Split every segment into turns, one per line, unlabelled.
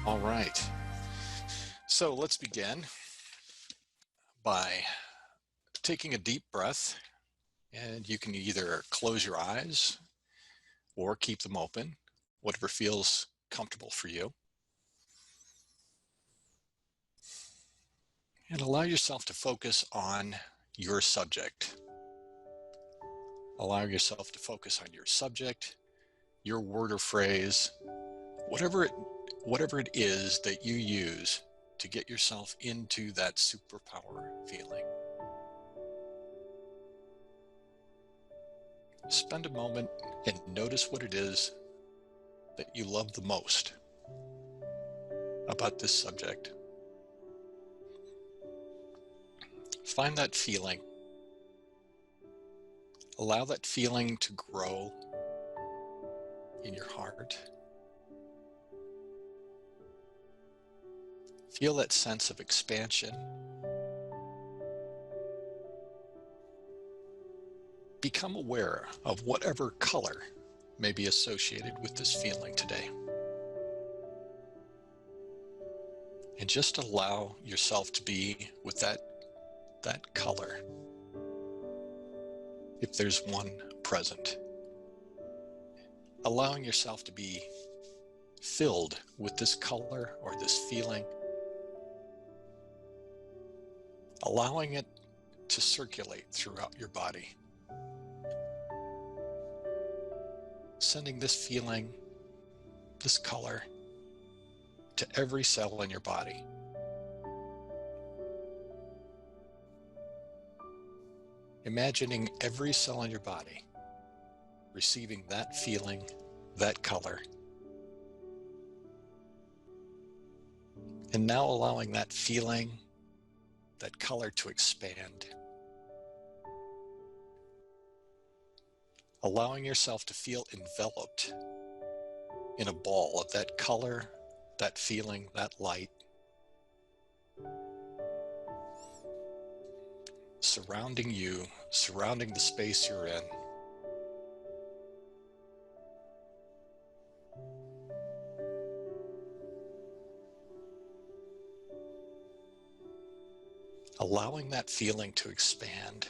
All right. So let's begin by taking a deep breath, and you can either close your eyes or keep them open, whatever feels comfortable for you. And allow yourself to focus on your subject. Allow yourself to focus on your subject, your word or phrase, whatever it is that you use to get yourself into that superpower feeling. Spend a moment and notice what it is that you love the most about this subject. Find that feeling. Allow that feeling to grow in your heart. Feel that sense of expansion. Become aware of whatever color may be associated with this feeling today. And just allow yourself to be with that color, if there's one present. Allowing yourself to be filled with this color or this feeling. Allowing it to circulate throughout your body. Sending this feeling, this color, to every cell in your body. Imagining every cell in your body receiving that feeling, that color. And now allowing that feeling, that color to expand. Allowing yourself to feel enveloped in a ball of that color, that feeling, that light. Surrounding you, surrounding the space you're in. Allowing that feeling to expand.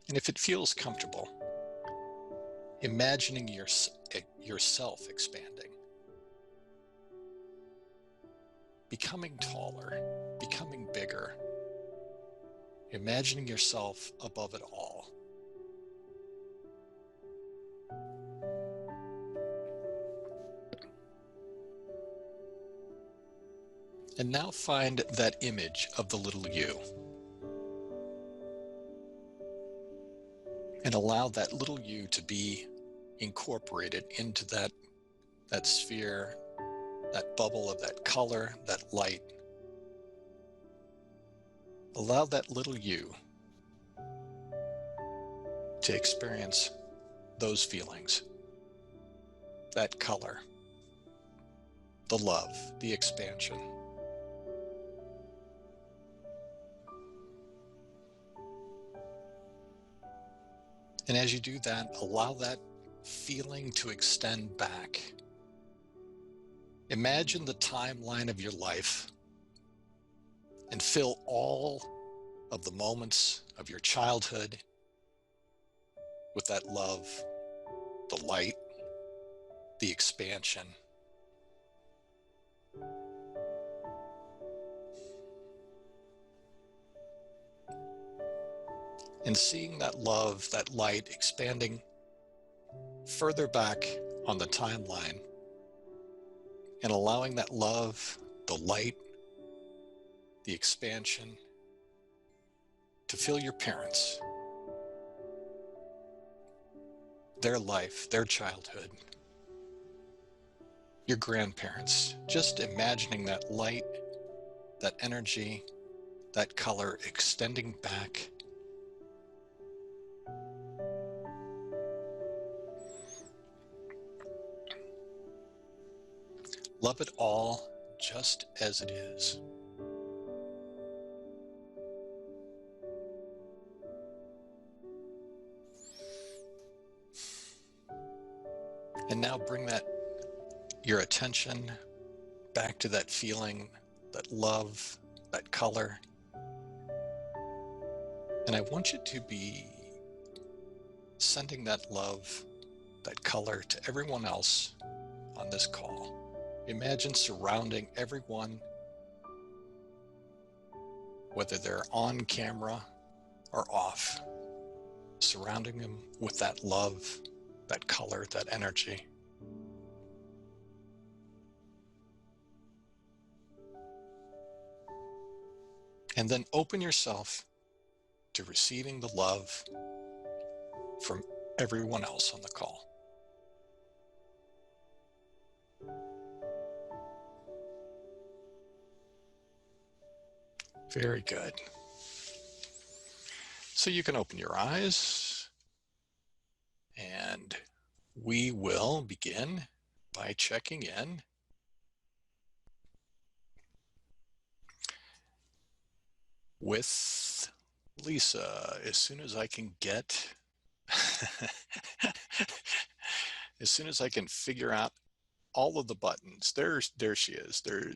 And if it feels comfortable, imagining yourself expanding. Becoming taller, becoming bigger. Imagining yourself above it all. And now find that image of the little you. And allow that little you to be incorporated into that sphere, that bubble of that color, that light. Allow that little you to experience those feelings, that color, the love, the expansion. And as you do that, allow that feeling to extend back. Imagine the timeline of your life and fill all of the moments of your childhood with that love, the light, the expansion. And seeing that love, that light expanding further back on the timeline, and allowing that love, the light, the expansion to fill your parents, their life, their childhood, your grandparents. Just imagining that light, that energy, that color extending back. Love it all just as it is. And now bring your attention back to that feeling, that love, that color. And I want you to be sending that love, that color to everyone else on this call. Imagine surrounding everyone, whether they're on camera or off, surrounding them with that love, that color, that energy. And then open yourself to receiving the love from everyone else on the call. Very good. So you can open your eyes, and we will begin by checking in with Lisa as soon as I can get, as soon as I can figure out all of the buttons. There she is. There.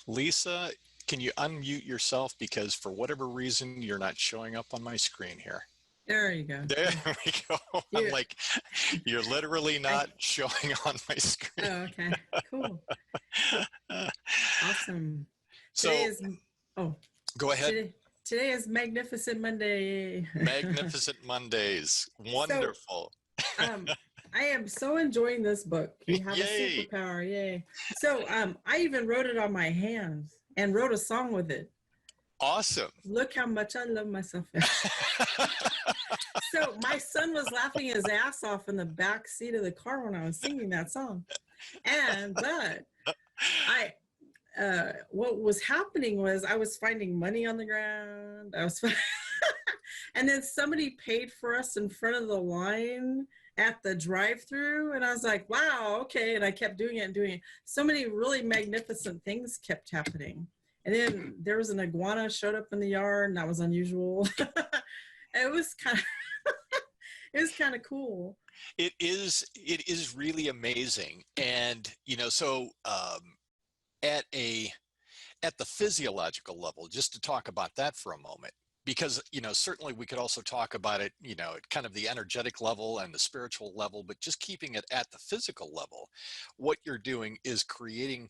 Lisa, can you unmute yourself, because for whatever reason you're not showing up on my screen here.
There you go.
There we go. I'm like, you're literally not showing on my screen.
Oh, okay. Cool. Awesome.
So, go ahead.
Today is Magnificent Monday.
Magnificent Mondays. Wonderful.
So, I am so enjoying this book. You have
Yay.
a superpower. Yay. So I even wrote it on my hands and wrote a song with it.
Awesome.
Look how much I love myself. So my son was laughing his ass off in the back seat of the car when I was singing that song. But what was happening was I was finding money on the ground. And then somebody paid for us in front of the line at the drive-through, and I was like, wow, okay. And I kept doing it and doing it. So many really magnificent things kept happening. And then there was an iguana showed up in the yard, and that was unusual. It was kind of cool.
It is really amazing. And so at the physiological level, just to talk about that for a moment, because certainly we could also talk about it at kind of the energetic level and the spiritual level, but just keeping it at the physical level, what you're doing is creating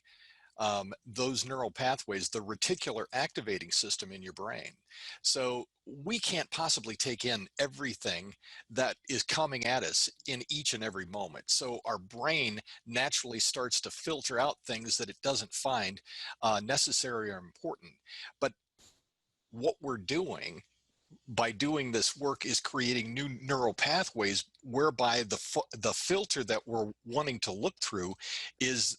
those neural pathways, the reticular activating system in your brain. So we can't possibly take in everything that is coming at us in each and every moment. So our brain naturally starts to filter out things that it doesn't find necessary or important. But what we're doing by doing this work is creating new neural pathways whereby the filter that we're wanting to look through is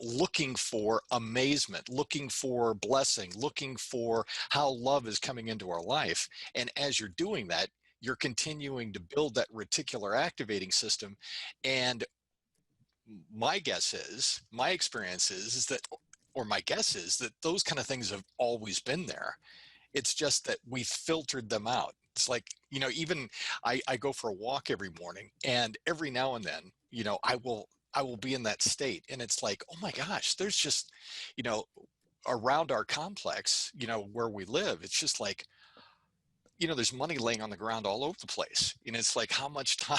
looking for amazement, looking for blessing, looking for how love is coming into our life. And as you're doing that, you're continuing to build that reticular activating system. And my experience is that, or my guess is that those kind of things have always been there. It's just that we filtered them out. It's like, even I go for a walk every morning, and every now and then, I will be in that state, and it's like, oh my gosh, there's just, around our complex, where we live, it's just like, there's money laying on the ground all over the place. And it's like, how much time,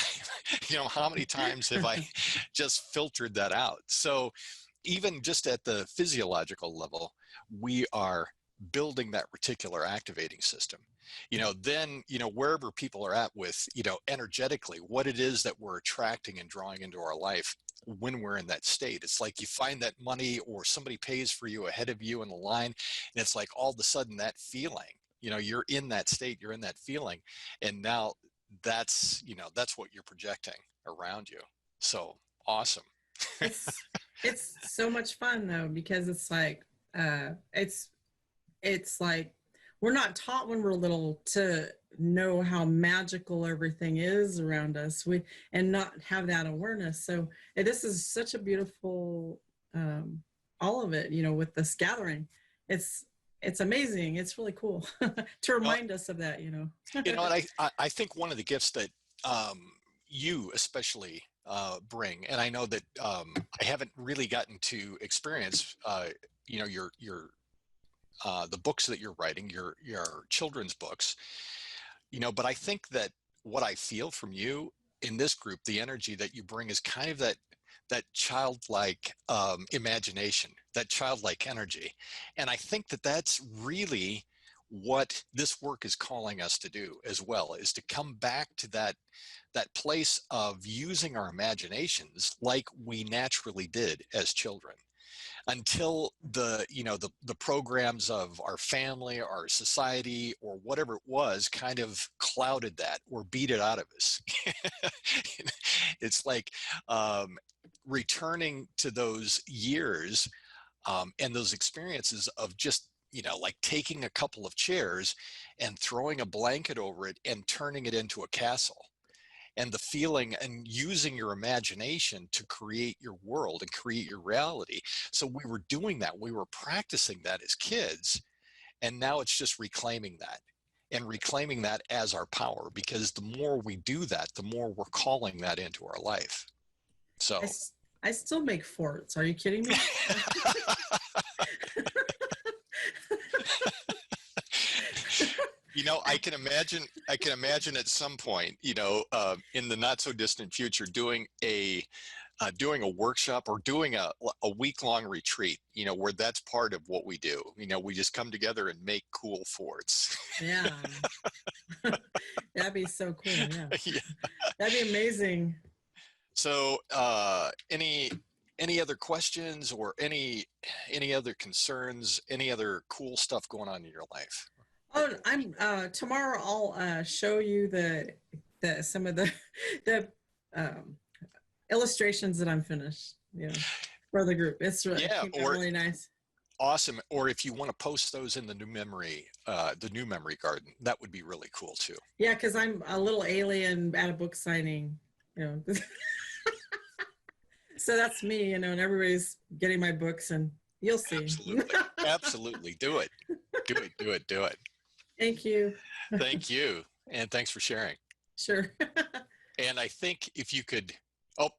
how many times have I just filtered that out? So even just at the physiological level, we are building that reticular activating system. Then, wherever people are at with, energetically, what it is that we're attracting and drawing into our life when we're in that state. It's like you find that money, or somebody pays for you ahead of you in the line, and it's like all of a sudden that feeling, you're in that state, you're in that feeling, and now that's what you're projecting around you. So awesome.
It's so much fun though, because it's like it's like we're not taught when we're little to know how magical everything is around us, and not have that awareness. So this is such a beautiful, all of it, with this gathering. It's amazing. It's really cool to remind us of that,
And I think one of the gifts that you especially bring, and I know that I haven't really gotten to experience, your the books that you're writing, your children's books, but I think that what I feel from you in this group, the energy that you bring is kind of that childlike imagination, that childlike energy. And I think that that's really what this work is calling us to do as well, is to come back to that place of using our imaginations like we naturally did as children, until the programs of our family, our society, or whatever it was kind of clouded that or beat it out of us. It's like returning to those years, and those experiences of just like taking a couple of chairs and throwing a blanket over it and turning it into a castle, and the feeling and using your imagination to create your world and create your reality. So we were doing that. We were practicing that as kids. And now it's just reclaiming that and reclaiming that as our power, because the more we do that, the more we're calling that into our life. So
I still make forts. Are you kidding me?
I can imagine at some point, in the not so distant future, doing a workshop or doing a week-long retreat, where that's part of what we do. We just come together and make cool forts.
Yeah. That'd be so cool. Yeah.
Yeah.
That'd be amazing.
So, any other questions, or any other concerns, any other cool stuff going on in your life?
Oh, I'm tomorrow. I'll show you the some of the the um, illustrations that I'm finished. For the group. It's really, really nice.
Awesome. Or if you want to post those in the new memory garden, that would be really cool too.
Yeah, because I'm a little alien at a book signing. So that's me. And everybody's getting my books, and you'll see.
Absolutely. Do it. Do it.
Thank you.
Thank you. And thanks for sharing.
Sure.
And I think if you could,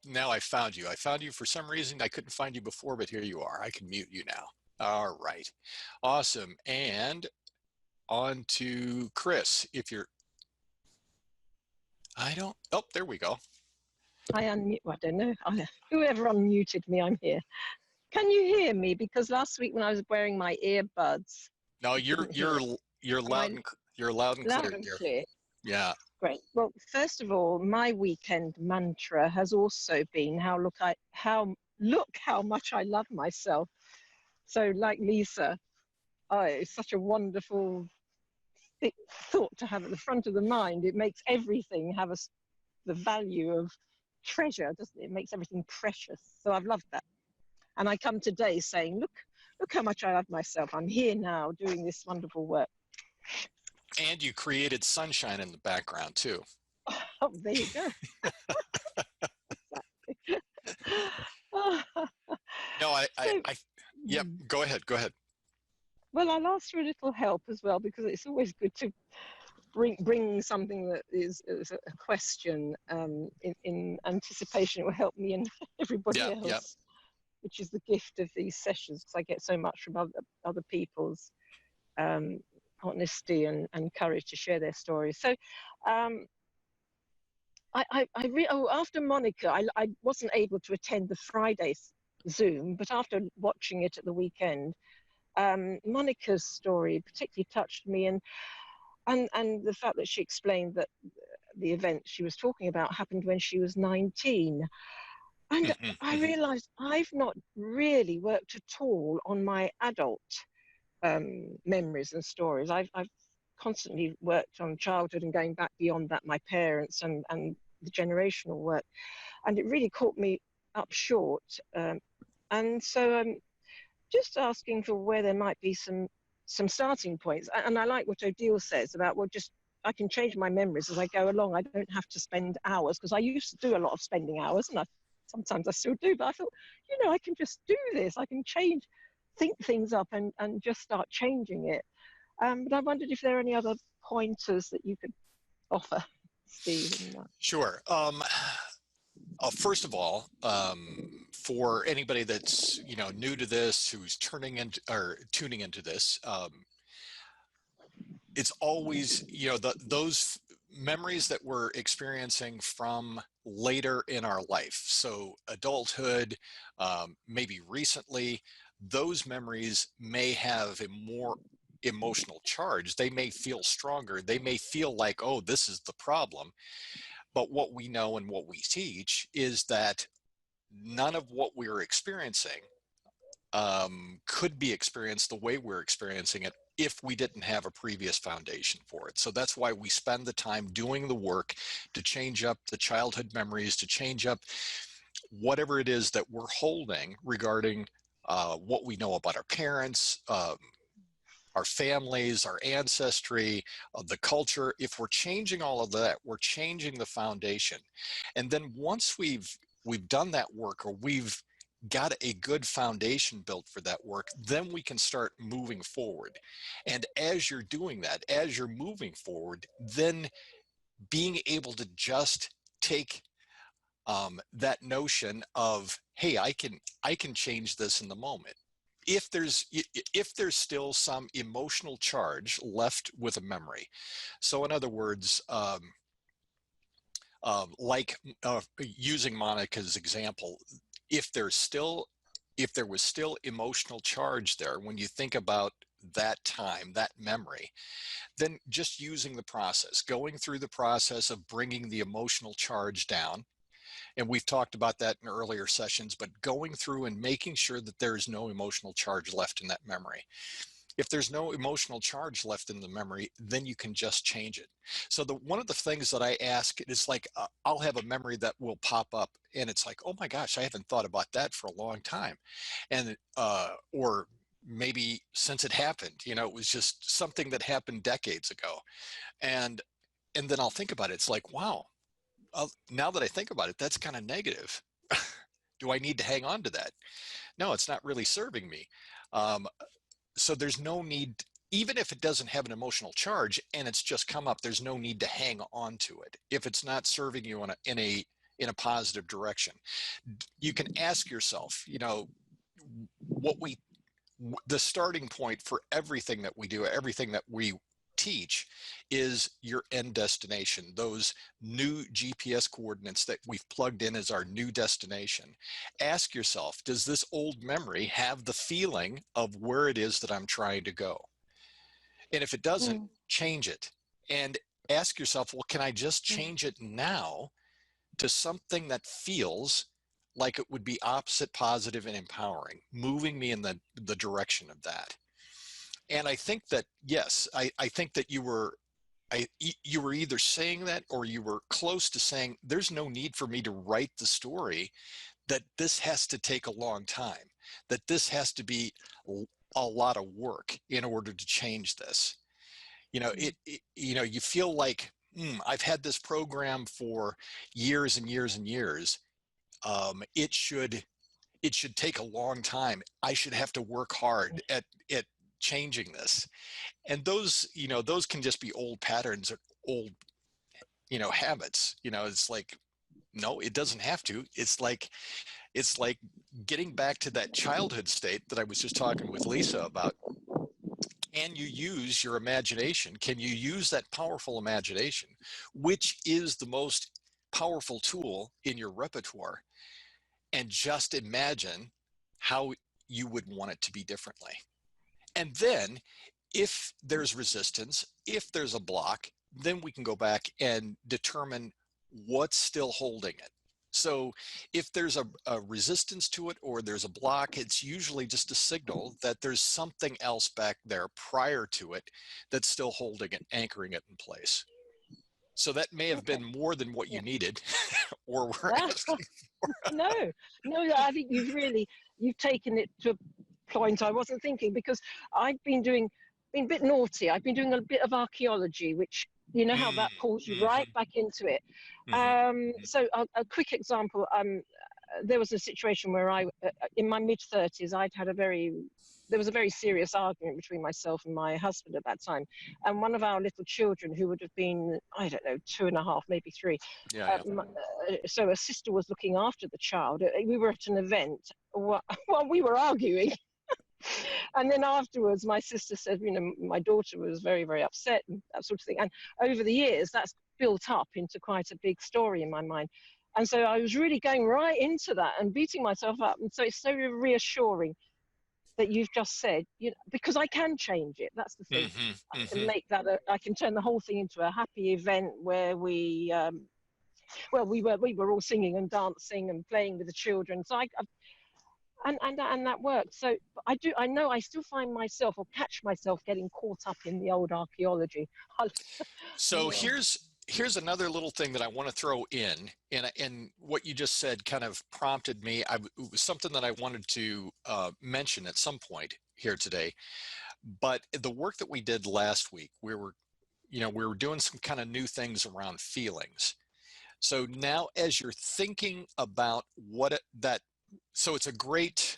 now I found you. I found you for some reason. I couldn't find you before, but here you are. I can mute you now. All right. Awesome. And on to Chris. There we go.
I don't know. Whoever unmuted me, I'm here. Can you hear me? Because last week when I was wearing my earbuds.
No, you're loud and clear. Yeah.
Great. Well, first of all, my weekend mantra has also been look how much I love myself. So like Lisa, it's such a wonderful thought to have at the front of the mind. It makes everything have the value of treasure, doesn't it? It makes everything precious. So I've loved that. And I come today saying, look how much I love myself. I'm here now doing this wonderful work.
And you created sunshine in the background too.
Oh, there you go.
No, yeah, go ahead.
Well, I'll ask for a little help as well, because it's always good to bring something that is a question in anticipation. It will help me and everybody else. Yeah. Which is the gift of these sessions, because I get so much from other people's honesty and courage to share their stories. So after Monica, I wasn't able to attend the Friday Zoom, but after watching it at the weekend, Monica's story particularly touched me, and the fact that she explained that the event she was talking about happened when she was 19. And I realized I've not really worked at all on my adult memories and stories. I've constantly worked on childhood and going back beyond that, my parents and the generational work. And it really caught me up short. And so I'm just asking for where there might be some starting points. And I like what Odille says about, I can change my memories as I go along. I don't have to spend hours, because I used to do a lot of spending hours, and sometimes I still do, but I thought, I can just do this. I can think things up and just start changing it. But I wondered if there are any other pointers that you could offer. Steve, in that?
Sure. First of all, for anybody that's new to this, who's turning into or tuning into this, it's always those memories that we're experiencing from later in our life. So adulthood, maybe recently, those memories may have a more emotional charge. They may feel stronger. They may feel like, oh, this is the problem. But what we know and what we teach is that none of what we're experiencing could be experienced the way we're experiencing it if we didn't have a previous foundation for it. So that's why we spend the time doing the work to change up the childhood memories, to change up whatever it is that we're holding regarding what we know about our parents, our families, our ancestry, the culture. If we're changing all of that, we're changing the foundation. And then once we've done that work, or we've got a good foundation built for that work, then we can start moving forward. And as you're doing that, as you're moving forward, then being able to just take that notion of, hey, I can change this in the moment. If there's still some emotional charge left with a memory. So in other words, using Monica's example, if there was still emotional charge there when you think about that time, that memory, then just using the process, going through the process of bringing the emotional charge down. And we've talked about that in earlier sessions, but going through and making sure that there is no emotional charge left in that memory. If there's no emotional charge left in the memory, then you can just change it. So one of the things that I ask is like, I'll have a memory that will pop up and it's like, oh my gosh, I haven't thought about that for a long time. And, or maybe since it happened, it was just something that happened decades ago. And then I'll think about it. It's like, wow, now that I think about it, that's kind of negative. Do I need to hang on to that? No, it's not really serving me. So there's no need, even if it doesn't have an emotional charge and it's just come up, there's no need to hang on to it if it's not serving you in a positive direction. You can ask yourself, the starting point for everything that we do, everything that we teach, is your end destination, those new GPS coordinates that we've plugged in as our new destination. Ask yourself, does this old memory have the feeling of where it is that I'm trying to go? And if it doesn't, change it. And ask yourself, well, can I just change it now to something that feels like it would be opposite, positive, and empowering, moving me in the direction of that? And I think that, yes, I think that you were either saying that or you were close to saying, there's no need for me to write the story, that this has to take a long time, that this has to be a lot of work in order to change this. You feel like, I've had this program for years and years and years. It should take a long time. I should have to work hard at changing this. And those can just be old patterns or old habits. It's like, no, it doesn't have to. It's like getting back to that childhood state that I was just talking with Lisa about. Can you use your imagination? Can you use that powerful imagination, which is the most powerful tool in your repertoire, and just imagine how you would want it to be differently? And then if there's resistance, if there's a block, then we can go back and determine what's still holding it. So if there's a resistance to it or there's a block, it's usually just a signal that there's something else back there prior to it that's still holding it, anchoring it in place. So that may have been more than what you needed or were asking for.
No, I think you've taken it to a point I wasn't thinking, because I've been a bit naughty. I've been doing a bit of archaeology, which, how that pulls you right back into it. So a quick example, there was a situation where in my mid-30s, there was a very serious argument between myself and my husband at that time. And one of our little children, who would have been, I don't know, 2.5, maybe 3.
Yeah,
So a sister was looking after the child. We were at an event while we were arguing. And then afterwards, my sister said, my daughter was very, very upset and that sort of thing. And over the years, that's built up into quite a big story in my mind. And so I was really going right into that and beating myself up. And so it's so reassuring that you've just said, because I can change it. That's the thing. I can make that. I can turn the whole thing into a happy event where we were all singing and dancing and playing with the children. So and that worked. So I know I still find myself or catch myself getting caught up in the old archaeology.
So here's another little thing that I want to throw in, and what you just said kind of prompted me. It was something that I wanted to mention at some point here today. But the work that we did last week, we were doing some kind of new things around feelings. So now, as you're thinking about so it's a great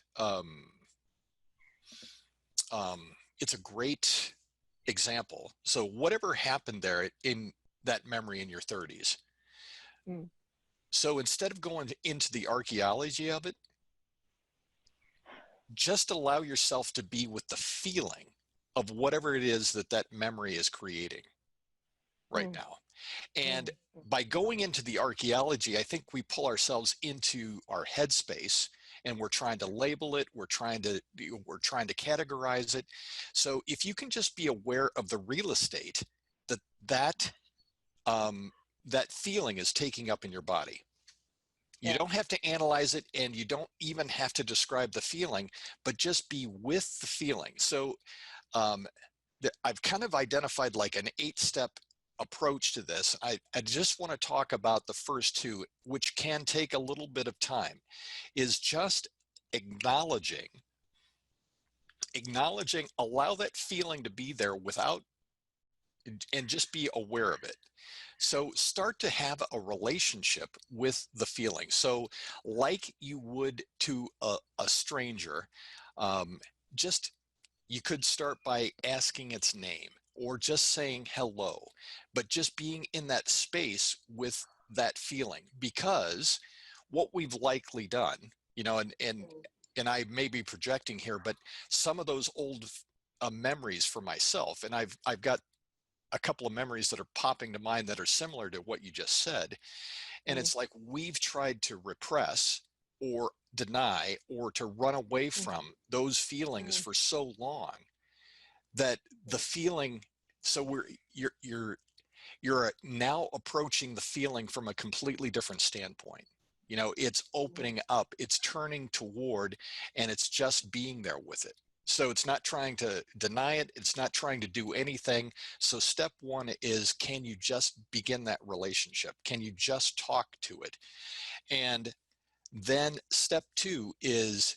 example. So whatever happened there in that memory in your 30s. So instead of going into the archaeology of it, just allow yourself to be with the feeling of whatever it is that memory is creating right now. And by going into the archaeology, I think we pull ourselves into our headspace, and we're trying to label it, we're trying to categorize it. So if you can just be aware of the real estate that feeling is taking up in your body. You don't have to analyze it, and you don't even have to describe the feeling, but just be with the feeling. So I've kind of identified like an 8-step approach to this. I just want to talk about the first 2, which can take a little bit of time, is just acknowledging, allow that feeling to be there and just be aware of it. So start to have a relationship with the feeling. So like you would to a stranger, you could start by asking its name, or just saying hello, but just being in that space with that feeling. Because what we've likely done, and I may be projecting here, but some of those old memories for myself, and I've got a couple of memories that are popping to mind that are similar to what you just said. And it's like we've tried to repress or deny or to run away from those feelings for so long that the feeling, so you're now approaching the feeling from a completely different standpoint. It's opening up, it's turning toward, and it's just being there with it. So it's not trying to deny it. It's not trying to do anything. So step 1 is, can you just begin that relationship? Can you just talk to it? And then step 2 is,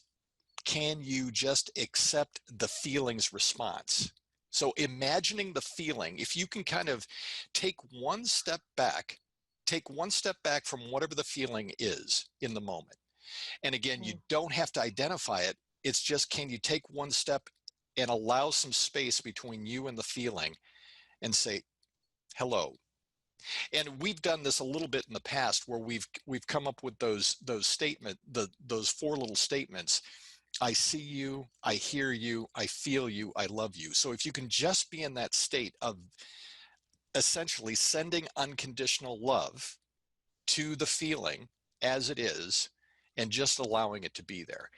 can you just accept the feeling's response? So imagining the feeling, if you can kind of take one step back from whatever the feeling is in the moment. And again, you don't have to identify it. It's just, can you take one step and allow some space between you and the feeling and say, hello. And we've done this a little bit in the past, where we've come up with those 4 little statements. I see you, I hear you, I feel you, I love you. So if you can just be in that state of essentially sending unconditional love to the feeling as it is, and just allowing it to be there.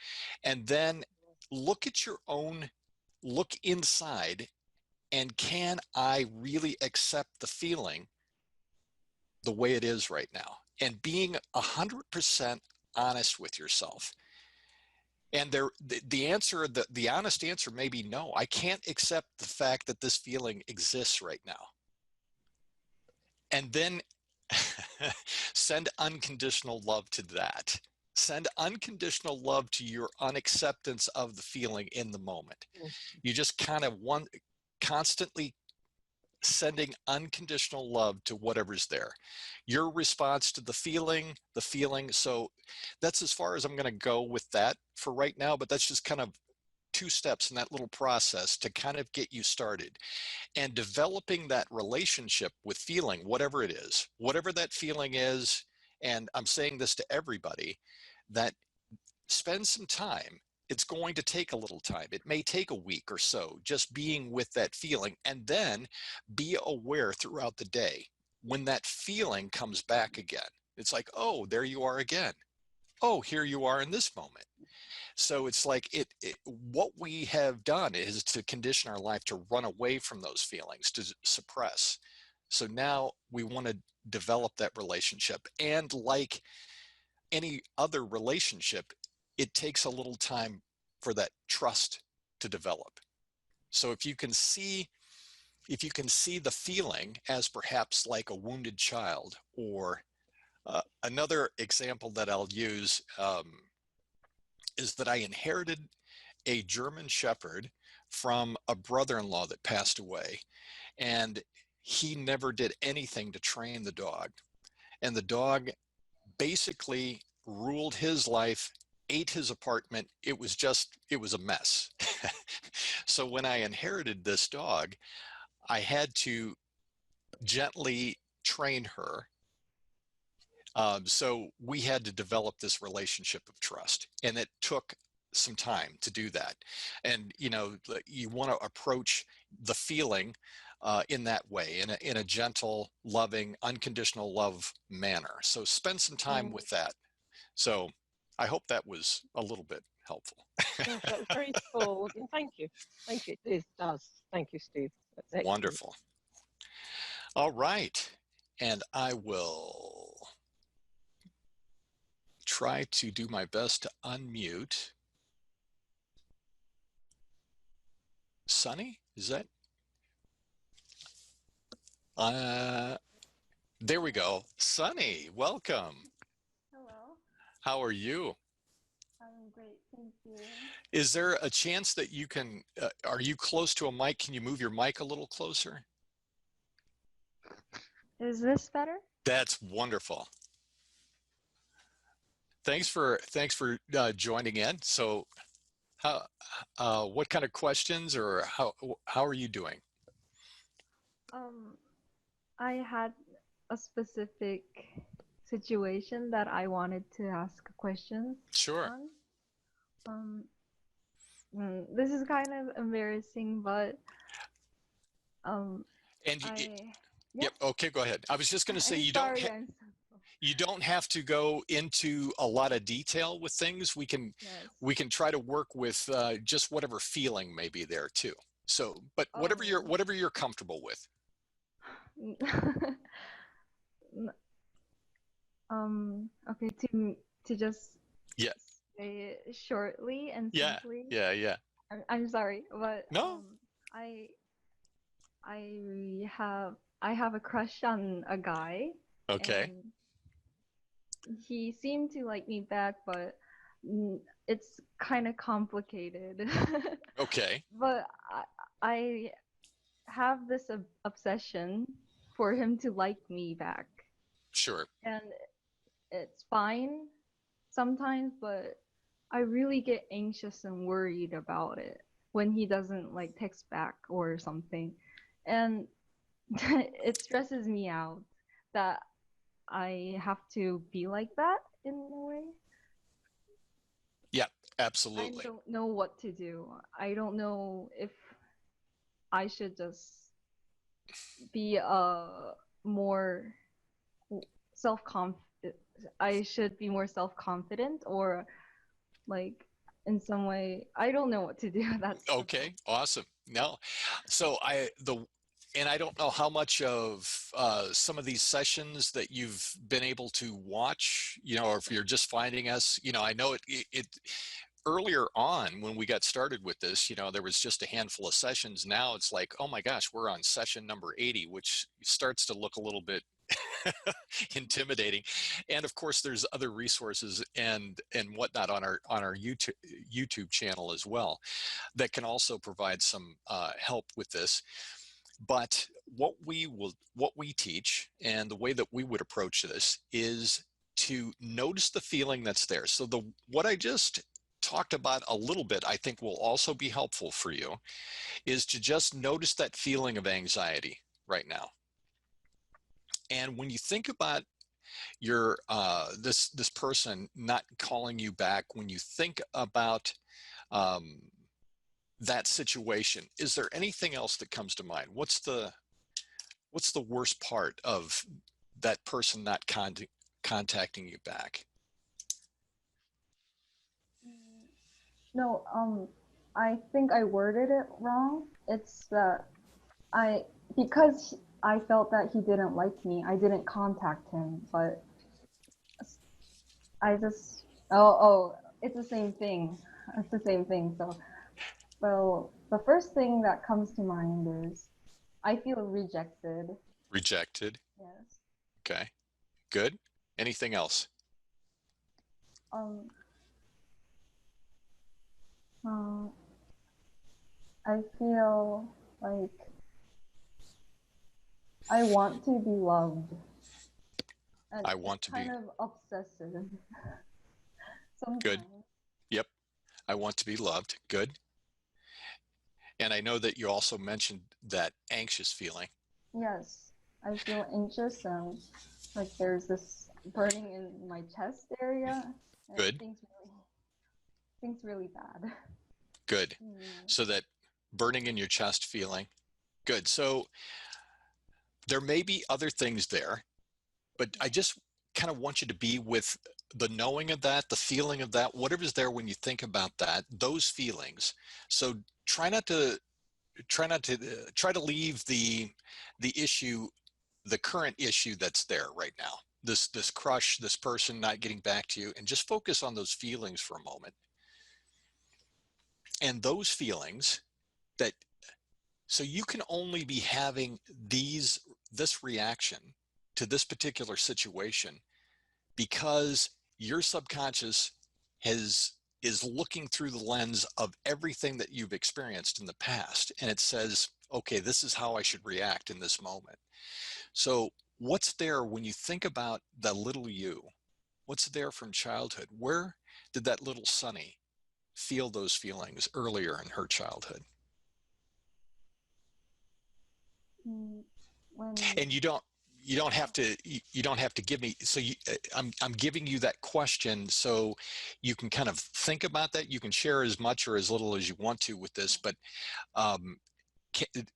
And then look inside, and can I really accept the feeling the way it is right now? And being 100% honest with yourself. And the honest answer may be no, I can't accept the fact that this feeling exists right now. And then send unconditional love to that. Send unconditional love to your unacceptance of the feeling in the moment. You just kind of constantly sending unconditional love to whatever's there. Your response to the feeling. So that's as far as I'm going to go with that for right now, but that's just kind of two steps in that little process to kind of get you started. And developing that relationship with feeling, whatever it is, whatever that feeling is. And I'm saying this to everybody, that spend some time. It's going to take a little time. It may take a week or so, just being with that feeling, and then be aware throughout the day when that feeling comes back again. It's like, oh, there you are again. Oh, here you are in this moment. So it's like what we have done is to condition our life to run away from those feelings, to suppress. So now we want to develop that relationship. And like any other relationship, it takes a little time for that trust to develop. So if you can see the feeling as perhaps like a wounded child, or another example that I'll use is that I inherited a German Shepherd from a brother-in-law that passed away, and he never did anything to train the dog. And the dog basically ruled his life, ate his apartment. It was a mess. So when I inherited this dog, I had to gently train her. So we had to develop this relationship of trust, and it took some time to do that. And you want to approach the feeling in that way, in a gentle, loving, unconditional love manner. So spend some time with that. So I hope that was a little bit helpful.
Gosh, that was very full. And thank you. Thank you. It does. Thank you, Steve. That's excellent.
Wonderful. All right. And I will try to do my best to unmute. Sunny, is that? There we go. Sunny, welcome.
Hello.
How are you?
I'm great, thank you.
Is there a chance that you can, are you close to a mic? Can you move your mic a little closer?
Is this better?
That's wonderful. Thanks for joining in. So what kind of questions, or how are you doing?
I had a specific situation that I wanted to ask questions
Sure.
on. This is kind of embarrassing, but
And
yeah.
yep. Okay, go ahead. I was just going to say
I'm
you
sorry,
don't.
I'm so
You don't have to go into a lot of detail with things. We can try to work with just whatever feeling may be there too. So, but whatever you're comfortable with.
Okay, to just
Yeah.
say it shortly and
Yeah.
simply.
Yeah.
I'm sorry, but
no.
I have a crush on a guy.
Okay.
And he seemed to like me back, but it's kind of complicated.
Okay.
But I have this obsession for him to like me back.
Sure.
And it's fine sometimes, but I really get anxious and worried about it when he doesn't like text back or something. And it stresses me out that I have to be like that in a way.
Yeah, absolutely.
I don't know what to do. I don't know if I should just be more self-confident. I should be more self-confident, or like in some way. I don't know what to do. That's
okay. Awesome. No, so and I don't know how much of some of these sessions that you've been able to watch, or if you're just finding us, I know it earlier on when we got started with this, there was just a handful of sessions. Now it's like, oh my gosh, we're on session number 80, which starts to look a little bit intimidating. And of course, there's other resources and whatnot on our YouTube channel as well that can also provide some help with this. But what we teach, and the way that we would approach this, is to notice the feeling that's there. So what I just talked about a little bit, I think will also be helpful for you, is to just notice that feeling of anxiety right now. And when you think about your this person not calling you back, when you think about um, that situation, is there anything else that comes to mind? What's the worst part of that person not contacting you back?
No, I think I worded it wrong. It's that because I felt that he didn't like me, I didn't contact him, but I just, it's the same thing. It's the same thing. So the first thing that comes to mind is I feel rejected.
Rejected.
Yes.
Okay, good. Anything else?
Um, uh, I feel like I want to be loved. And
I want
it's
to
kind
be
of obsessive
good.
sometimes.
Yep. I want to be loved. Good. And I know that you also mentioned that anxious feeling.
Yes, I feel anxious and like there's this burning in my chest area. And
Good.
things really bad.
Good.
Mm.
So that burning in your chest feeling. Good. So there may be other things there, but I just kind of want you to be with the knowing of that, the feeling of that, whatever's there when you think about that, those feelings. So try not to try to leave the issue, the current issue that's there right now, this crush, this person not getting back to you, and just focus on those feelings for a moment. And those feelings that, so you can only be having this reaction to this particular situation because your subconscious is looking through the lens of everything that you've experienced in the past, and it says, okay, this is how I should react in this moment. So what's there when you think about the little you? What's there from childhood? Where did that little Sunny feel those feelings earlier in her childhood?
Mm,
And
when
you don't have to give me, so I'm giving you that question so you can kind of think about that. You can share as much or as little as you want to with this, but um,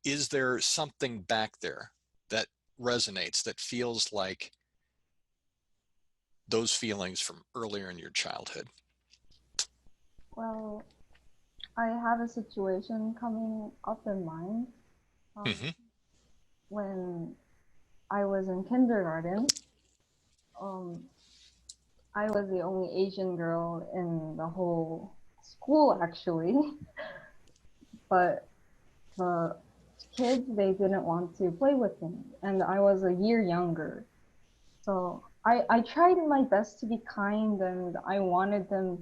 is there something back there that resonates, that feels like those feelings from earlier in your childhood?
well, I have a situation coming up in mind.
Mm-hmm.
When I was in kindergarten, um, I was the only Asian girl in the whole school, actually. But the kids, they didn't want to play with me, and I was a year younger. So I tried my best to be kind, and I wanted them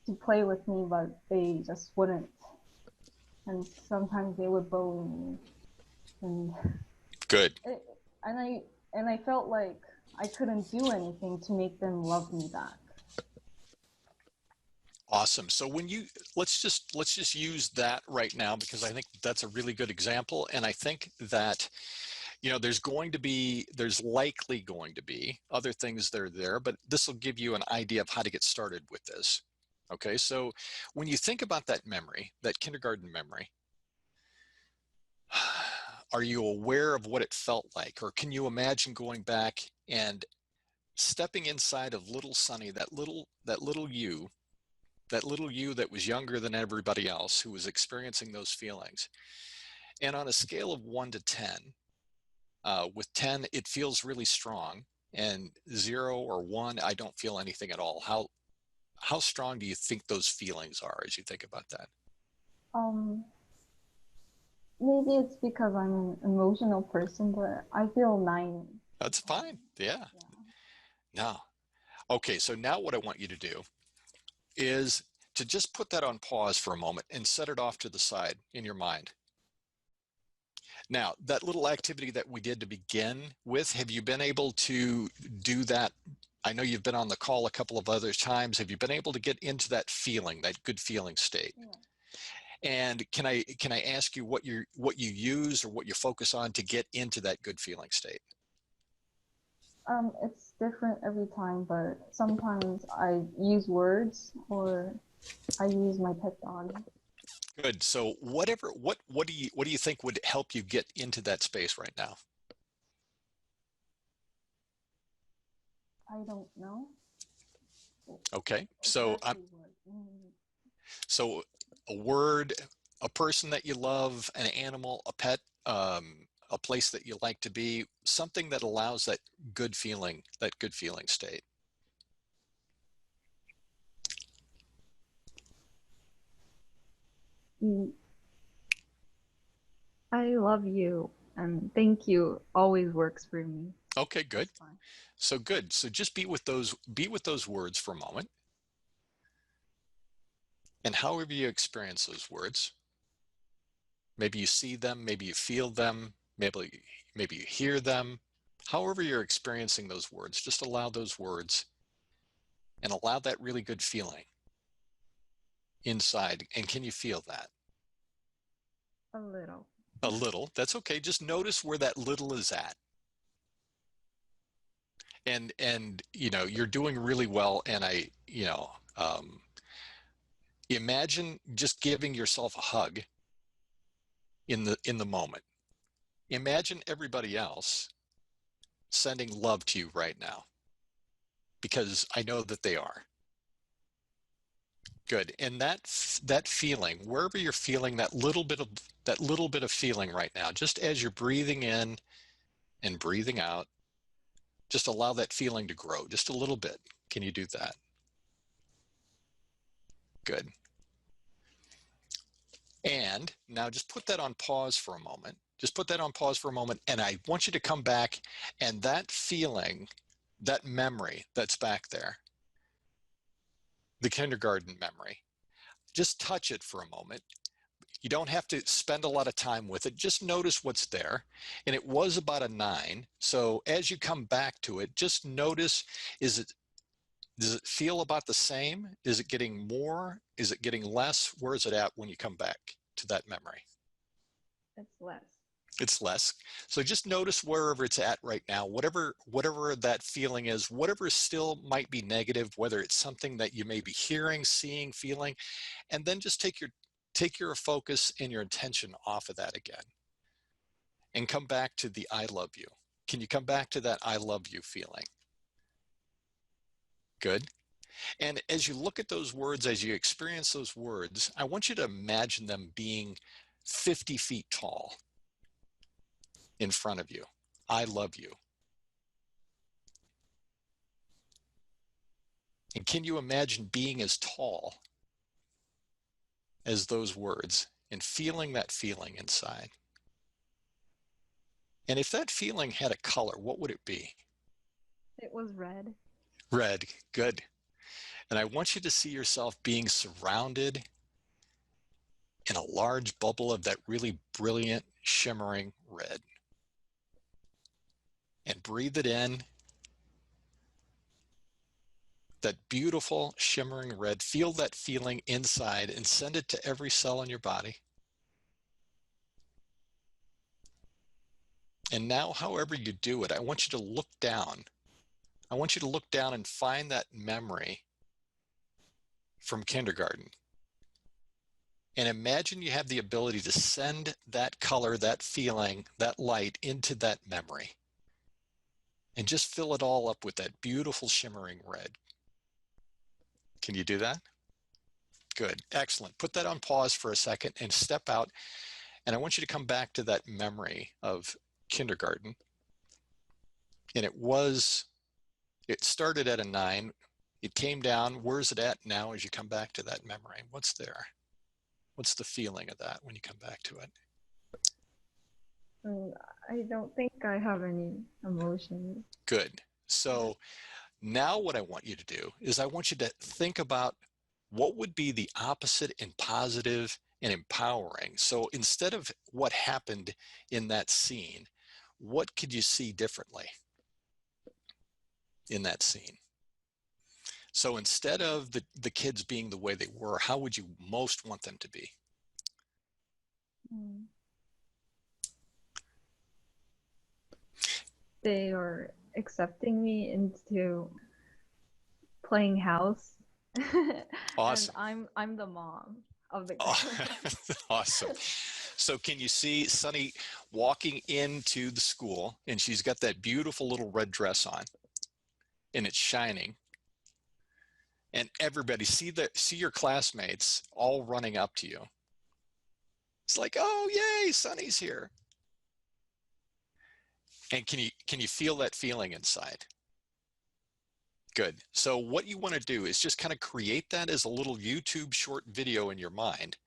to play with me, but they just wouldn't. And sometimes they would bully me, and
Good.
it, and I felt like I couldn't do anything to make them love me back.
Awesome. So when you, let's just use that right now, because I think that's a really good example. And I think that, you know, there's likely going to be other things that are there, but this will give you an idea of how to get started with this. Okay. So when you think about that memory, that kindergarten memory, are you aware of what it felt like? Or can you imagine going back and stepping inside of little Sunny, that little you that was younger than everybody else, who was experiencing those feelings? And on a scale of 1 to 10, with 10, it feels really strong, and 0 or 1, I don't feel anything at all. How strong do you think those feelings are as you think about that?
Um, Maybe it's because I'm an emotional person, but I feel 9.
That's fine. Yeah. Now, okay, so now what I want you to do is to just put that on pause for a moment and set it off to the side in your mind. Now, that little activity that we did to begin with, have you been able to do that? I know you've been on the call a couple of other times. Have you been able to get into that feeling, that good feeling state?
Yeah.
And can I ask you what you use or what you focus on to get into that good feeling state?
It's different every time, but sometimes I use words or I use my pet dog.
Good. So what do you think would help you get into that space right now?
I don't know.
Okay. So
Exactly
so a word, a person that you love, an animal, a pet, a place that you like to be, something that allows that good feeling state.
I love you and thank you always works for me.
Okay, good.
That's fine.
So good. So just be with those words for a moment. And however you experience those words, maybe you see them, maybe you feel them, maybe you hear them. However you're experiencing those words, just allow those words and allow that really good feeling inside. And can you feel that?
A little.
A little. That's okay. Just notice where that little is at. And you know, you're doing really well. And imagine just giving yourself a hug in the moment. Imagine everybody else sending love to you right now, because I know that they are. Good. And that feeling, wherever you're feeling that little bit of feeling right now, just as you're breathing in and breathing out, just allow that feeling to grow just a little bit. Can you do that? Good. And now just put that on pause for a moment. Just put that on pause for a moment. And I want you to come back, and that feeling, that memory that's back there, the kindergarten memory, just touch it for a moment. You don't have to spend a lot of time with it. Just notice what's there. And it was about a 9. So as you come back to it, just notice, does it feel about the same? Is it getting more? Is it getting less? Where is it at when you come back to that memory?
It's less.
It's less. So just notice wherever it's at right now, whatever that feeling is, whatever still might be negative, whether it's something that you may be hearing, seeing, feeling, and then just take your focus and your attention off of that again and come back to the I love you. Can you come back to that I love you feeling? Good. And as you look at those words, as you experience those words, I want you to imagine them being 50 feet tall in front of you. I love you. And can you imagine being as tall as those words and feeling that feeling inside? And if that feeling had a color, what would it be?
It was red.
Red. Good. And I want you to see yourself being surrounded in a large bubble of that really brilliant, shimmering red. And breathe it in. That beautiful, shimmering red. Feel that feeling inside and send it to every cell in your body. And now, however you do it, I want you to look down. I want you to look down and find that memory from kindergarten. And imagine you have the ability to send that color, that feeling, that light into that memory. And just fill it all up with that beautiful shimmering red. Can you do that? Good. Excellent. Put that on pause for a second and step out. And I want you to come back to that memory of kindergarten. And it started at a 9. It came down. Where's it at now as you come back to that memory? What's there? What's the feeling of that when you come back to it?
I don't think I have any emotions.
Good. So now what I want you to do is I want you to think about what would be the opposite and positive and empowering. So instead of what happened in that scene, what could you see differently in that scene? So instead of the kids being the way they were, how would you most want them to be?
They are accepting me into playing house.
Awesome.
And I'm the mom of the
Oh,
girl.
awesome. So can you see Sunny walking into the school, and she's got that beautiful little red dress on, and it's shining, and everybody see your classmates all running up to you. It's like, oh yay, Sunny's here. And can you feel that feeling inside? Good. So what you want to do is just kind of create that as a little YouTube short video in your mind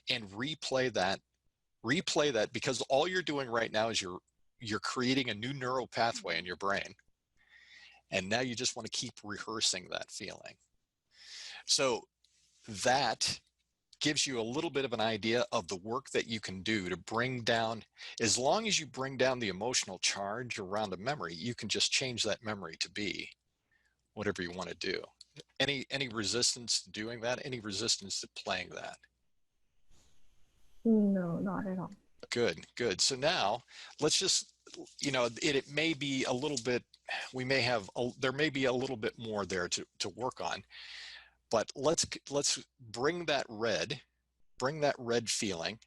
and replay that because all you're doing right now is you're creating a new neural pathway in your brain. And now you just want to keep rehearsing that feeling. So that gives you a little bit of an idea of the work that you can do to bring down, as long as you bring down the emotional charge around a memory, you can just change that memory to be whatever you want to do. Any resistance to doing that? Any resistance to playing that?
No, not at all.
Good, good. So now let's just, it may be a little bit, there may be a little bit more there to work on, but let's bring that red feeling.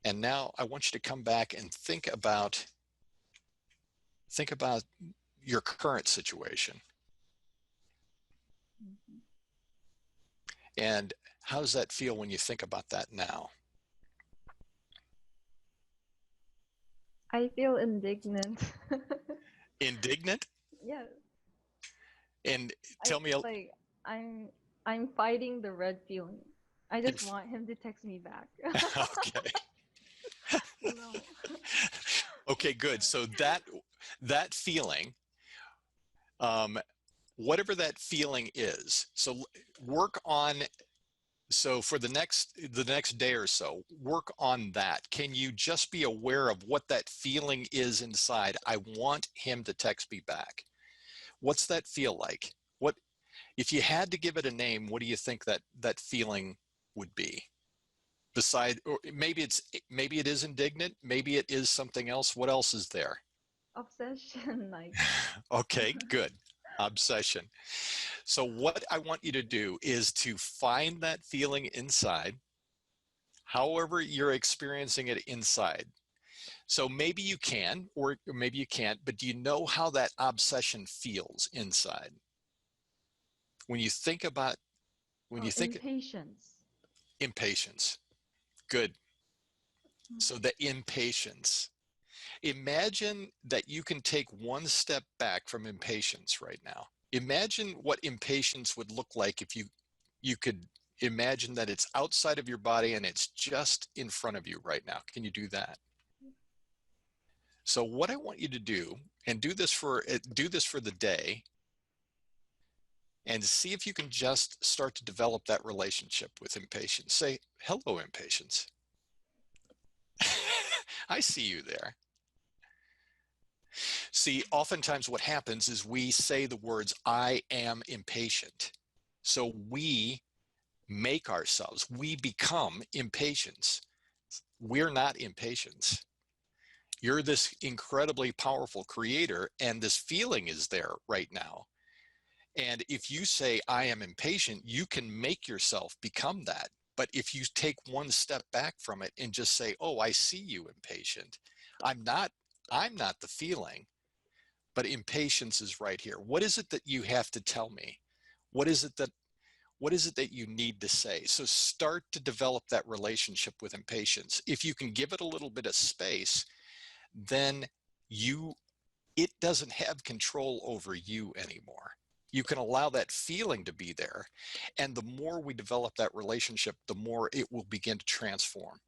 And now I want you to come back and think about your current situation. And how does that feel when you think about that now?
I feel indignant.
Indignant?
Yeah.
And tell me,
like I'm fighting the red feeling. I just want him to text me back.
okay.
No.
Okay, good. So that feeling, whatever that feeling is, so work on. So for the next day or so, work on that. Can you just be aware of what that feeling is inside? I want him to text me back. What's that feel like? What, if you had to give it a name, what do you think that feeling would be? Beside, or maybe it is indignant, maybe it is something else. What else is there?
Obsession, like.
Okay, good. Obsession. So what I want you to do is to find that feeling inside, however you're experiencing it inside. So maybe you can, or maybe you can't, but do you know how that obsession feels inside? When you think about,
Impatience.
Impatience. Good. So the impatience. Imagine that you can take one step back from impatience right now. Imagine what impatience would look like if you could imagine that it's outside of your body and it's just in front of you right now. Can you do that? So what I want you to do, and do this for the day, and see if you can just start to develop that relationship with impatience. Say, hello, impatience. I see you there. See, oftentimes what happens is we say the words, I am impatient. So we become impatience. We're not impatience. You're this incredibly powerful creator, and this feeling is there right now. And if you say, I am impatient, you can make yourself become that. But if you take one step back from it and just say, oh, I see you, impatient. I'm not the feeling, but impatience is right here. What is it that you have to tell me? What is it that you need to say? So start to develop that relationship with impatience. If you can give it a little bit of space, then it doesn't have control over you anymore. You can allow that feeling to be there. And the more we develop that relationship, the more it will begin to transform.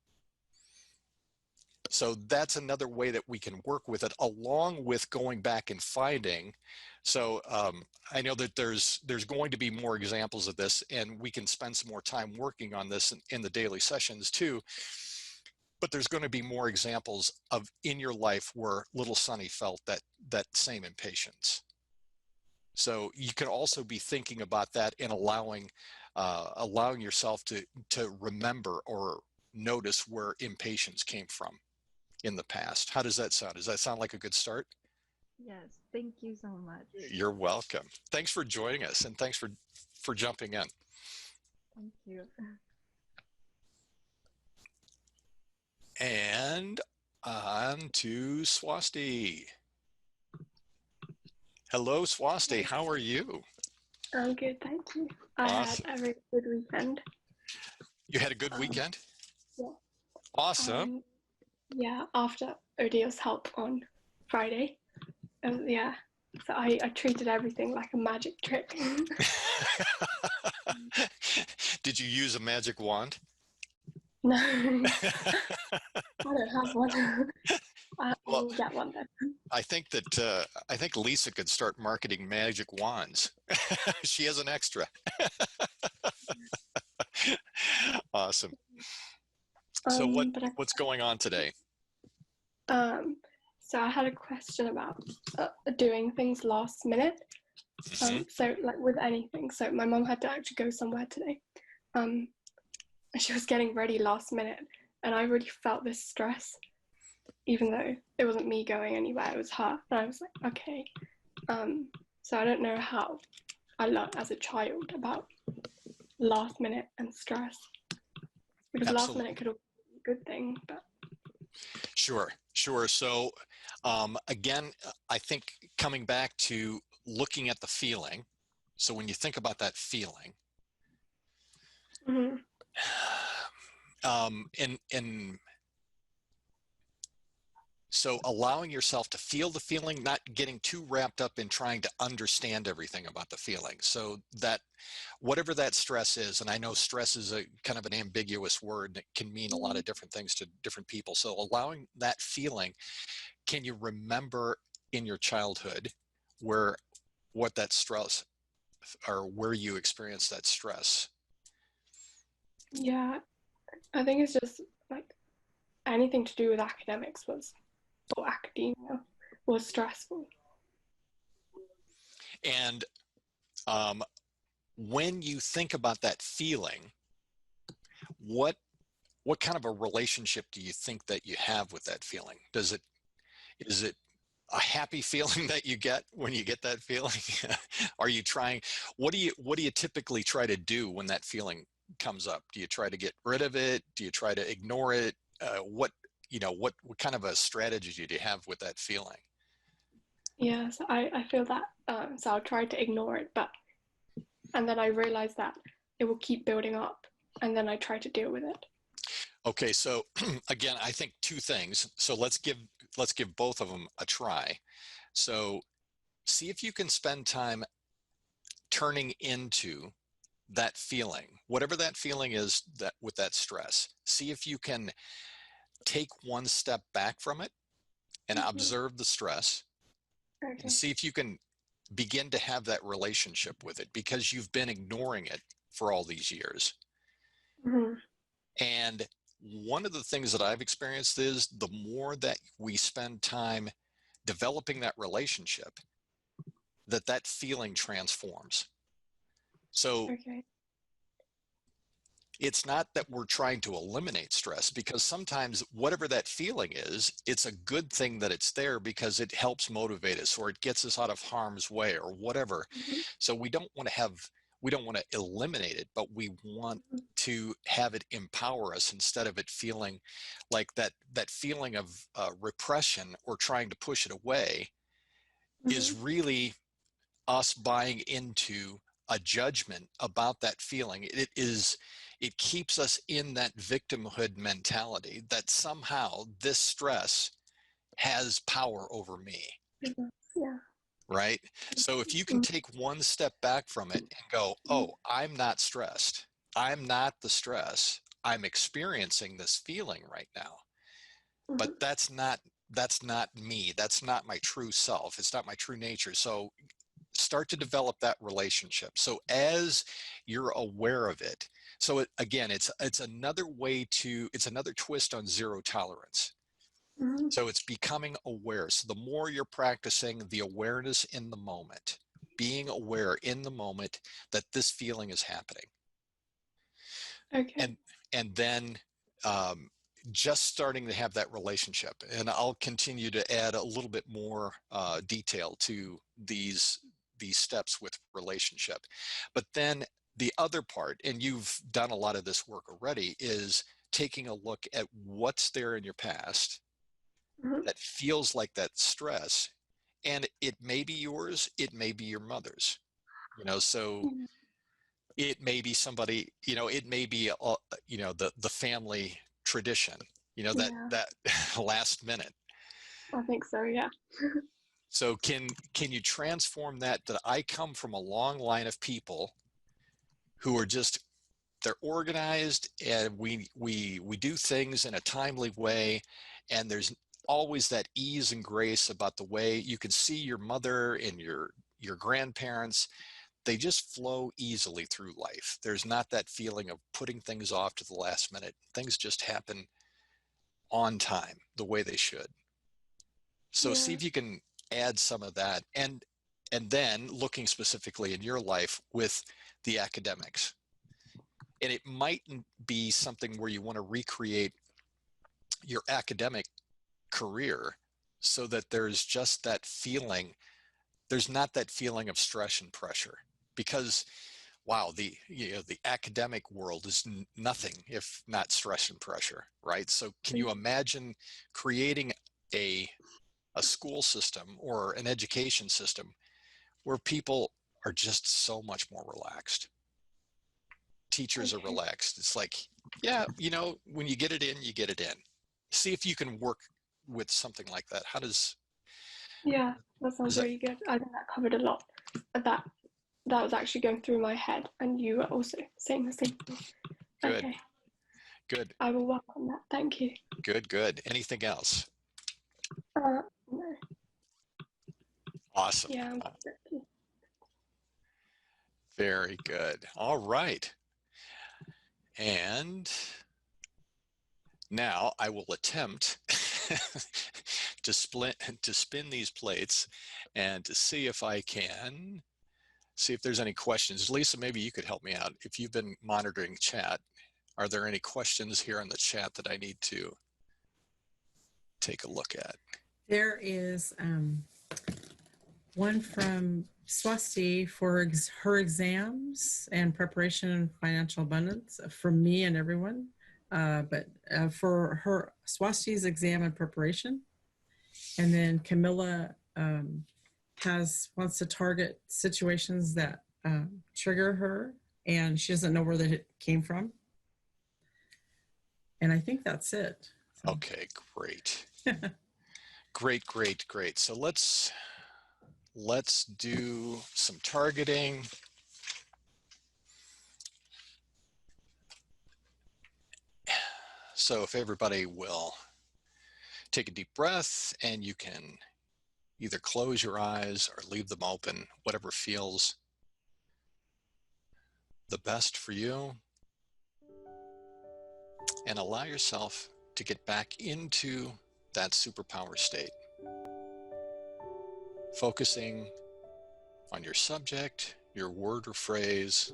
So that's another way that we can work with it, along with going back and finding. So I know that there's going to be more examples of this, and we can spend some more time working on this in the daily sessions too. But there's going to be more examples of in your life where little Sonny felt that same impatience. So you can also be thinking about that and allowing yourself to remember or notice where impatience came from in the past. How does that sound? Does that sound like a good start?
Yes, thank you so much.
You're welcome. Thanks for joining us, and thanks for jumping in.
Thank you.
And on to Swasti. Hello, Swasti. How are you?
I'm good, thank you. I
Awesome.
had a really good weekend.
You had a good weekend?
Yeah.
Awesome.
Yeah, after Odille's help on Friday. Yeah, so I treated everything like a magic trick.
Did you use a magic wand?
No, I don't have one. I
Well,
will get one then.
I think Lisa could start marketing magic wands. She has an extra. Awesome. So what's going on today?
So I had a question about doing things last minute. So like with anything. So my mom had to actually go somewhere today. And she was getting ready last minute, and I really felt this stress, even though it wasn't me going anywhere, it was her. And I was like, okay. So I don't know how I learned as a child about last minute and stress, because
Absolutely.
last minute could be a good thing, but
Sure. So again, I think coming back to looking at the feeling. So when you think about that feeling, and so allowing yourself to feel the feeling, not getting too wrapped up in trying to understand everything about the feeling. So that whatever that stress is, and I know stress is a kind of an ambiguous word that can mean a lot of different things to different people. So allowing that feeling, can you remember in your childhood what that stress, or where you experienced that stress?
yeah, I think it's just like anything to do with academics or academia was stressful.
And when you think about that feeling, what kind of a relationship do you think that you have with that feeling? Is it a happy feeling that you get when you get that feeling? Are you trying, what do you typically try to do when that feeling comes up? Do you try to get rid of it? Do you try to ignore it? What kind of a strategy do you have with that feeling?
Yeah, so I feel that, so I'll try to ignore it, and then I realize that it will keep building up, and then I try to deal with it.
Okay, so again, I think two things. So let's give both of them a try. So see if you can spend time turning into that feeling, whatever that feeling is, that with that stress. See if you can take one step back from it and observe the stress, and see if you can begin to have that relationship with it, because you've been ignoring it for all these years. And one of the things that I've experienced is the more that we spend time developing that relationship, that feeling transforms. So it's not that we're trying to eliminate stress, because sometimes whatever that feeling is, it's a good thing that it's there because it helps motivate us, or it gets us out of harm's way, or whatever. So we don't want to eliminate it, but we want to have it empower us, instead of it feeling like that feeling of repression or trying to push it away is really us buying into a judgment about that feeling. It keeps us in that victimhood mentality that somehow this stress has power over me.
Yeah.
Right? So if you can take one step back from it and go, oh, I'm not stressed. I'm not the stress. I'm experiencing this feeling right now. but that's not me. That's not my true self. It's not my true nature. So start to develop that relationship. So as you're aware of it, so again, it's another way to, it's another twist on zero tolerance.
Mhm.
So it's becoming aware. So the more you're practicing the awareness in the moment, being aware in the moment that this feeling is happening.
Okay.
And then just starting to have that relationship. And I'll continue to add a little bit more detail to these steps with relationship. But then the other part, and you've done a lot of this work already, is taking a look at what's there in your past
Mhm.
that feels like that stress. And it may be yours, it may be your mother's, so
Mhm.
it may be somebody, it may be, the family tradition,
Yeah,
that last minute.
I think so. Yeah.
So can you transform that I come from a long line of people who are just, they're organized, and we do things in a timely way, and there's always that ease and grace about the way you can see your mother and your grandparents. They just flow easily through life. There's not that feeling of putting things off to the last minute. Things just happen on time, the way they should. So see
Yeah.
if you can add some of that, and then looking specifically in your life with the academics. And it mightn't be something where you want to recreate your academic career, so that there's just that feeling, there's not that feeling of stress and pressure, because wow, the academic world is nothing if not stress and pressure, right? So can you imagine creating a school system or an education system where people are just so much more relaxed? Teachers are
Okay.
relaxed. It's like, yeah, when you get it in, you get it in. See if you can work with something like that. How does
Yeah, that
does
sounds
that?
really good. I think that covered a lot. That that was actually going through my head, and you were also saying the same thing.
Good,
Okay,
good,
I will work on that. Thank you.
good. Anything else?
No.
Awesome.
Yeah, I'm good.
Very good. All right. And now I will attempt to spin these plates and to see if I can see if there's any questions. Lisa, maybe you could help me out. If you've been monitoring chat, are there any questions here in the chat that I need to take a look at?
There is one from Swasti for her exams and preparation and financial abundance from me and everyone. But for her Swasti's exam and preparation. And then Camilla wants to target situations that trigger her, and she doesn't know where that it came from. And I think that's it. So.
Okay, great. Great. So let's do some targeting. So if everybody will take a deep breath, and you can either close your eyes or leave them open, whatever feels the best for you, and allow yourself to get back into that superpower state, focusing on your subject, your word or phrase,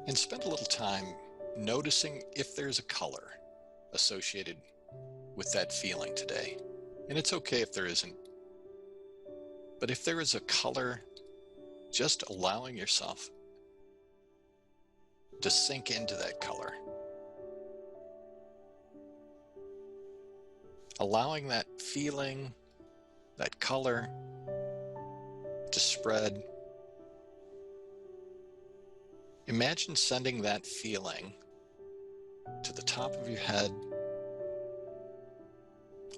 and spend a little time noticing if there's a color associated with that feeling today. And it's okay if there isn't. But if there is a color, just allowing yourself to sink into that color. Allowing that feeling, that color to spread. Imagine sending that feeling to the top of your head,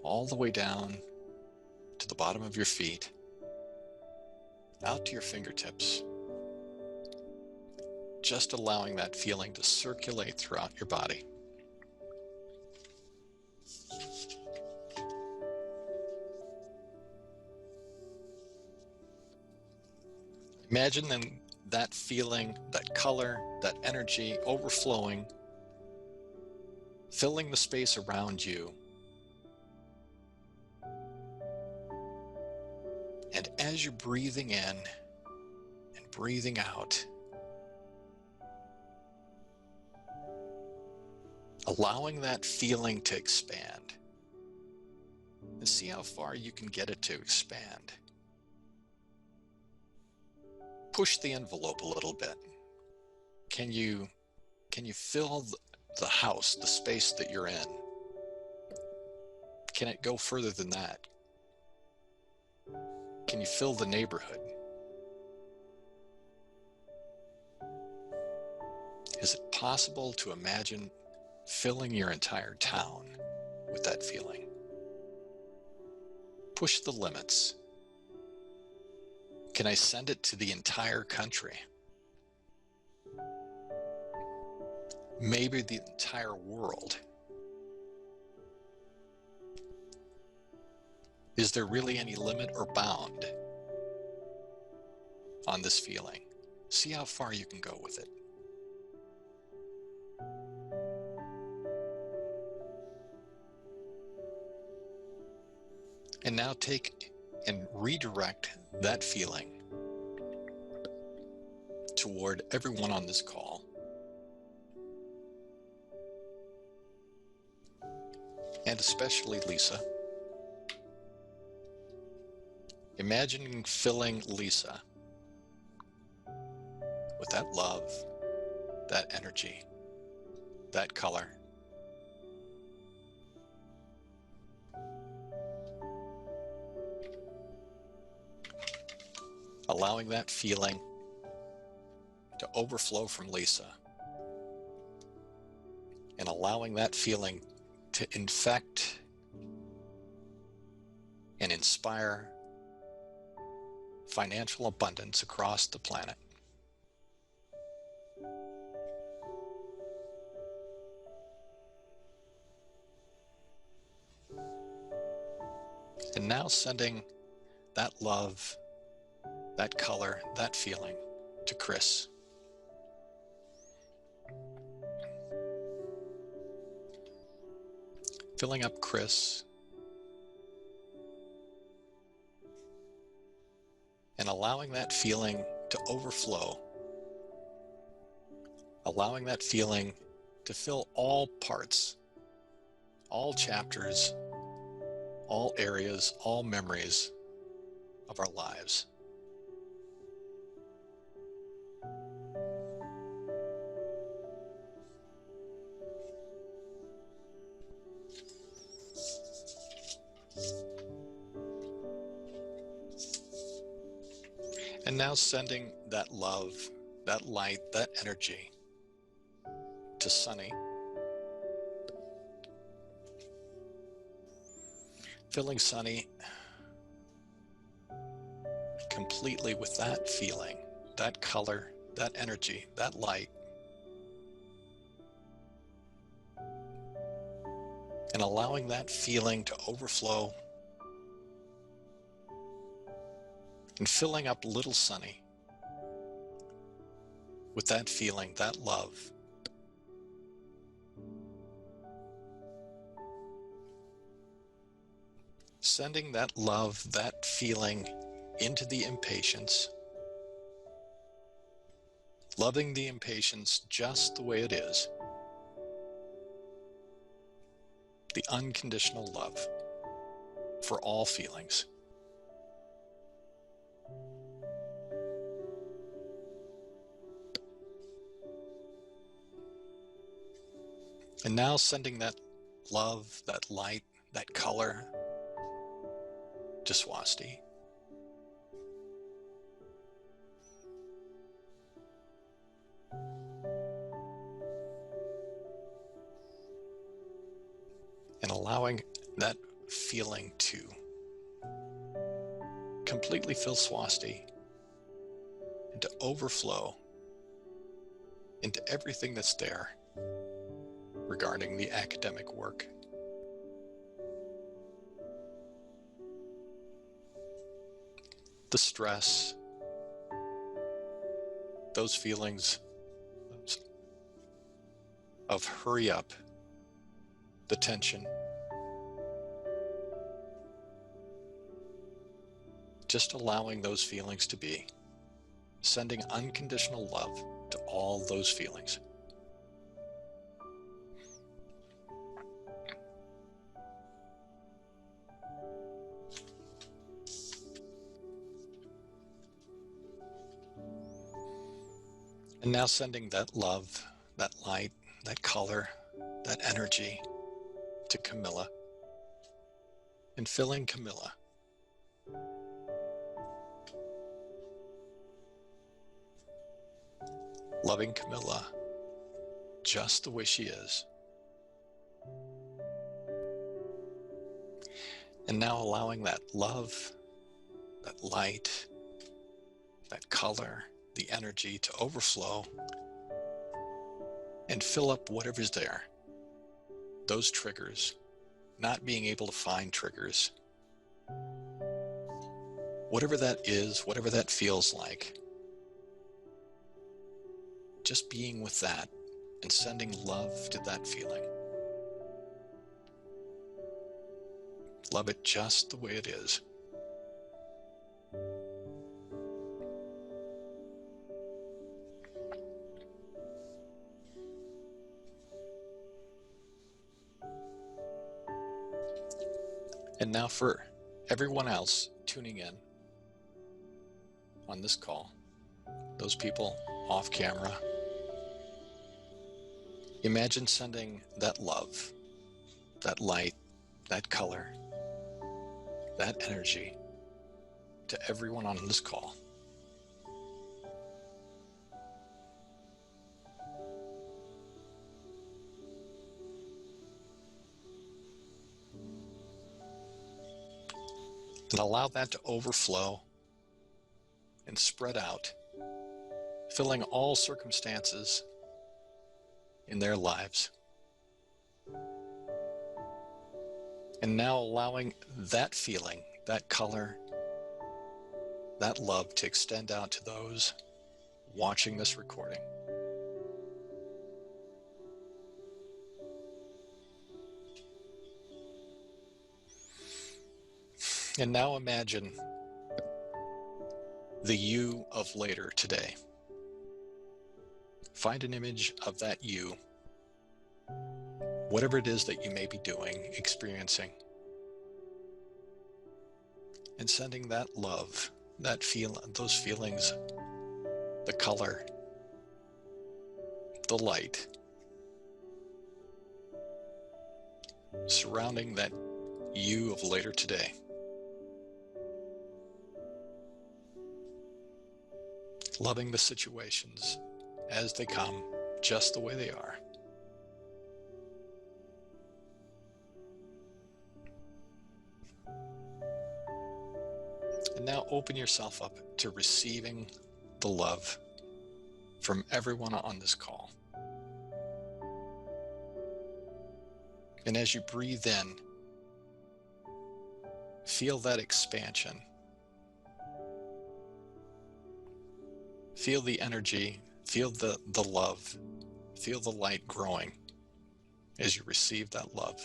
all the way down to the bottom of your feet, out to your fingertips. just allowing that feeling to circulate throughout your body. Imagine then that feeling, that color, that energy overflowing, filling the space around you. And as you're breathing in and breathing out, allowing that feeling to expand. And see how far you can get it to expand. Push the envelope a little bit. Can you fill the house, the space that you're in? Can it go further than that? Can you fill the neighborhood? Is it possible to imagine filling your entire town with that feeling? Push the limits. Can I send it to the entire country? Maybe the entire world. Is there really any limit or bound on this feeling? See how far you can go with it. And now take and redirect that feeling toward everyone on this call. And especially Lisa. Imagining filling Lisa with that love, that energy, that color. Allowing that feeling to overflow from Lisa. And allowing that feeling to infect and inspire financial abundance across the planet. And now sending that love, that color, that feeling to Chris. Filling up Chris and allowing that feeling to overflow, allowing that feeling to fill all parts, all chapters, all areas, all memories of our lives. And now sending that love, that light, that energy to Sunny. Filling Sunny completely with that feeling, that color, that energy, that light. And allowing that feeling to overflow and filling up little Sunny with that feeling, that love. Sending that love, that feeling into the impatience. Loving the impatience just the way it is. The unconditional love for all feelings. And now sending that love, that light, that color to Swasti. And allowing that feeling to completely fill Swasti and to overflow into everything that's there regarding the academic work. The stress, those feelings of hurry up, the tension. Just allowing those feelings to be, sending unconditional love to all those feelings. And now sending that love, that light, that color, that energy to Camilla, and filling Camilla. Loving Camilla just the way she is. And now allowing that love, that light, that color, the energy to overflow and fill up whatever's there. Those triggers, not being able to find triggers. Whatever that is, whatever that feels like, just being with that and sending love to that feeling. Love it just the way it is. And now for everyone else tuning in on this call, those people off camera, imagine sending that love, that light, that color, that energy to everyone on this call. And allow that to overflow and spread out, filling all circumstances in their lives. And now allowing that feeling, that color, that love to extend out to those watching this recording. And now imagine the you of later today. Find an image of that you, whatever it is that you may be doing, experiencing, and sending that love, that those feelings, the color, the light, surrounding that you of later today. Loving the situations as they come, just the way they are. And now open yourself up to receiving the love from everyone on this call. And as you breathe in, feel that expansion. Feel the energy, feel the love, feel the light growing as you receive that love.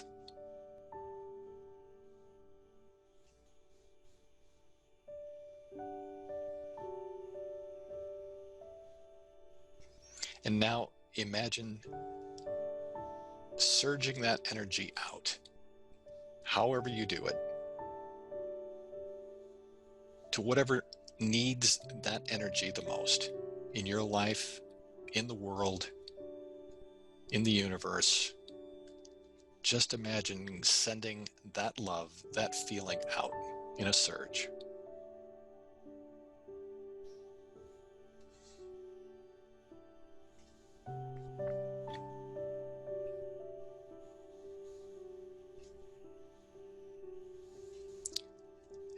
And now imagine surging that energy out, however you do it, to whatever needs that energy the most in your life, in the world, in the universe. Just imagine sending that love, that feeling out in a surge.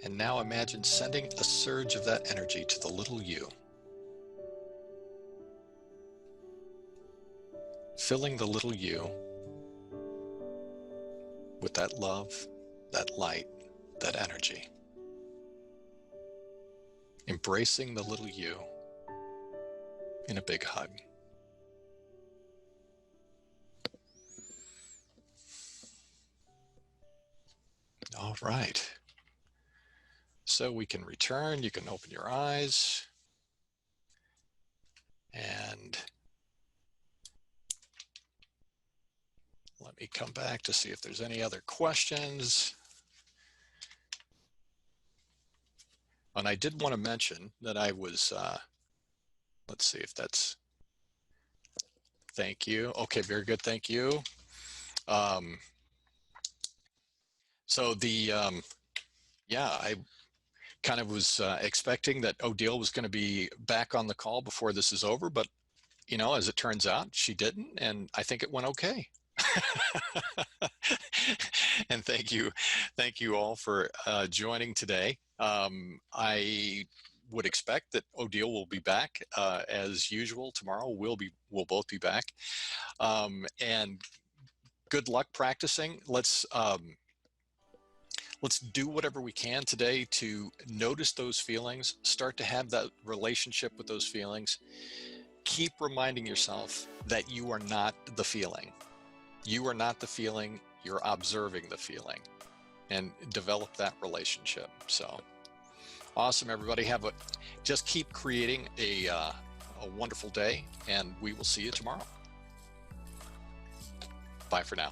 And now imagine sending a surge of that energy to the little you. filling the little you with that love, that light, that energy. Embracing the little you in a big hug. All right. So we can return. You can open your eyes. And let me come back to see if there's any other questions. And I did want to mention that I was, let's see if that's, thank you. Okay, very good, thank you. So the, yeah, I kind of was expecting that Odille was going to be back on the call before this is over, but you know, as it turns out, she didn't, and I think it went okay. And thank you all for joining today. I would expect that Odille will be back as usual tomorrow. We'll both be back, and good luck practicing. Let's do whatever we can today to notice those feelings, start to have that relationship with those feelings. Keep reminding yourself that you are not the feeling. You are not the feeling, you're observing the feeling, and develop that relationship. So awesome, everybody. Just keep creating a wonderful day, and we will see you tomorrow. Bye for now.